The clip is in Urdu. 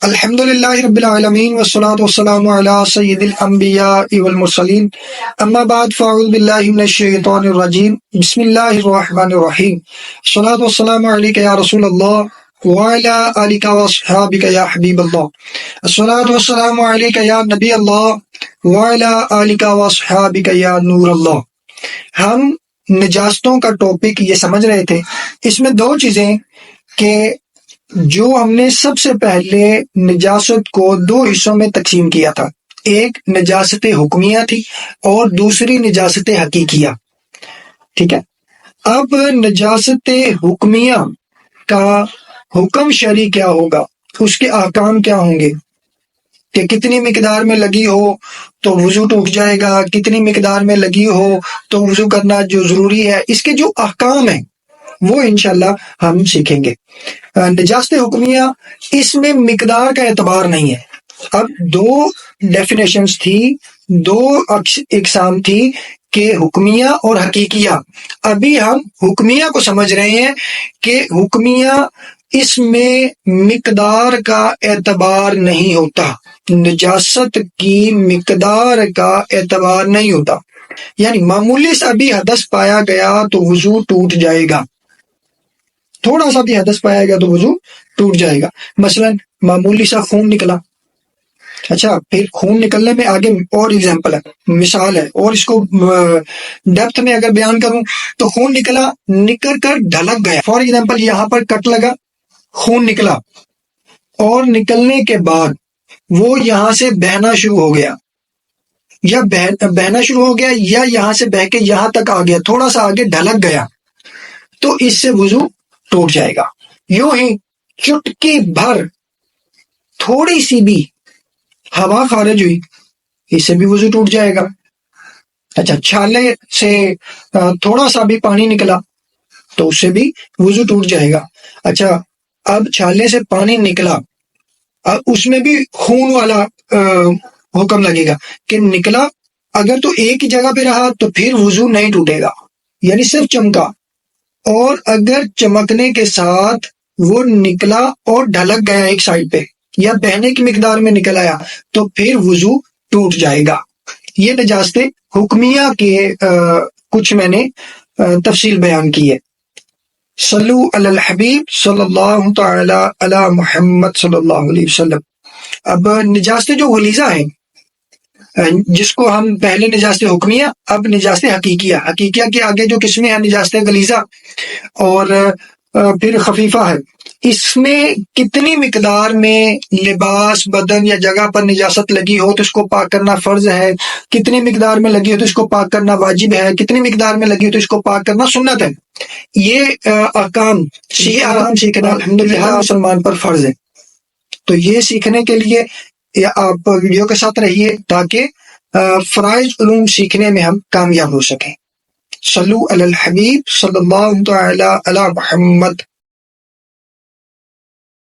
الحمدللہ رب العالمین والصلاة والسلام علی سید الانبیاء والمرسلین اما بعد فاعوذ باللہ من الشیطان الرجیم بسم اللہ الرحمن الرحیم الصلاة والسلام علیک یا رسول اللہ وعلی آلک واصحابک یا حبیب اللہ الصلاة والسلام علیک یا نبی اللہ وعلی آلک واصحابک یا نور اللہ۔ ہم نجاستوں کا ٹاپک یہ سمجھ رہے تھے، اس میں دو چیزیں کہ جو ہم نے سب سے پہلے نجاست کو دو حصوں میں تقسیم کیا تھا، ایک نجاست حکمیہ تھی اور دوسری نجاست حقیقیہ۔ ٹھیک ہے، اب نجاست حکمیہ کا حکم شرعی کیا ہوگا، اس کے احکام کیا ہوں گے کہ کتنی مقدار میں لگی ہو تو وضو ٹوٹ جائے گا، کتنی مقدار میں لگی ہو تو وضو کرنا جو ضروری ہے، اس کے جو احکام ہیں وہ انشاءاللہ ہم سیکھیں گے۔ نجاست حکمیہ، اس میں مقدار کا اعتبار نہیں ہے۔ اب دو ڈیفینیشنز تھی، دو اقسام تھی کہ حکمیہ اور حقیقیہ۔ ابھی ہم حکمیہ کو سمجھ رہے ہیں کہ حکمیہ اس میں مقدار کا اعتبار نہیں ہوتا، نجاست کی مقدار کا اعتبار نہیں ہوتا، یعنی معمولی سا بھی حدث پایا گیا تو وضو ٹوٹ جائے گا، تھوڑا سا بھی حدث پایا گیا تو وضو ٹوٹ جائے گا۔ مثلا معمولی سا خون نکلا، اچھا پھر خون نکلنے میں آگے اور ایگزامپل ہے، مثال ہے، اور اس کو ڈیپتھ میں اگر بیان کروں تو خون نکل کر ڈھلک گیا۔ فار ایگزامپل یہاں پر کٹ لگا، خون نکلا اور نکلنے کے بعد وہ یہاں سے بہنا شروع ہو گیا، یا بہنا شروع ہو گیا یا یہاں سے بہ کے یہاں تک آ گیا، تھوڑا سا آگے ڈھلک گیا، تو اس سے وضو ٹوٹ جائے گا۔ یوں ہی چٹکی بھر تھوڑی سی بھی ہوا خارج ہوئی، اس سے بھی وضو ٹوٹ جائے گا۔ اچھا چھالے سے تھوڑا سا بھی پانی نکلا تو اس سے بھی وضو ٹوٹ جائے گا۔ اچھا اب چھالے سے پانی نکلا، اب اس میں بھی خون والا حکم لگے گا کہ نکلا، اگر تو ایک ہی جگہ پہ رہا تو پھر وضو نہیں ٹوٹے گا، یعنی صرف چمکا، اور اگر چمکنے کے ساتھ وہ نکلا اور ڈھلک گیا ایک سائڈ پہ یا بہنے کی مقدار میں نکل آیا تو پھر وضو ٹوٹ جائے گا۔ یہ نجاست حکمیہ کے کچھ میں نے تفصیل بیان کی ہے۔ صلو علی الحبیب صلی اللہ تعالی علی محمد صلی اللہ علیہ وسلم۔ اب نجاست جو غلیظہ ہے، جس کو ہم پہلے نجاست حکمیہ، اب نجاست حقیقیہ۔ حقیقیہ کے آگے جو قسمیں ہیں نجاست غلیظہ اور پھر خفیفہ ہے، اس میں کتنی مقدار میں لباس، بدن یا جگہ پر نجاست لگی ہو تو اس کو پاک کرنا فرض ہے، کتنی مقدار میں لگی ہو تو اس کو پاک کرنا واجب ہے، کتنی مقدار میں لگی ہو تو اس کو پاک کرنا سنت ہے۔ یہ احکام سیکھنا الحمدللہ ہر مسلمان پر فرض ہے۔ تو یہ سیکھنے کے لیے آپ ویڈیو کے ساتھ رہیے تاکہ فرائض علوم سیکھنے میں ہم کامیاب ہو سکیں۔ صلو علی الحبیب صلی اللہ تعالی علی محمد۔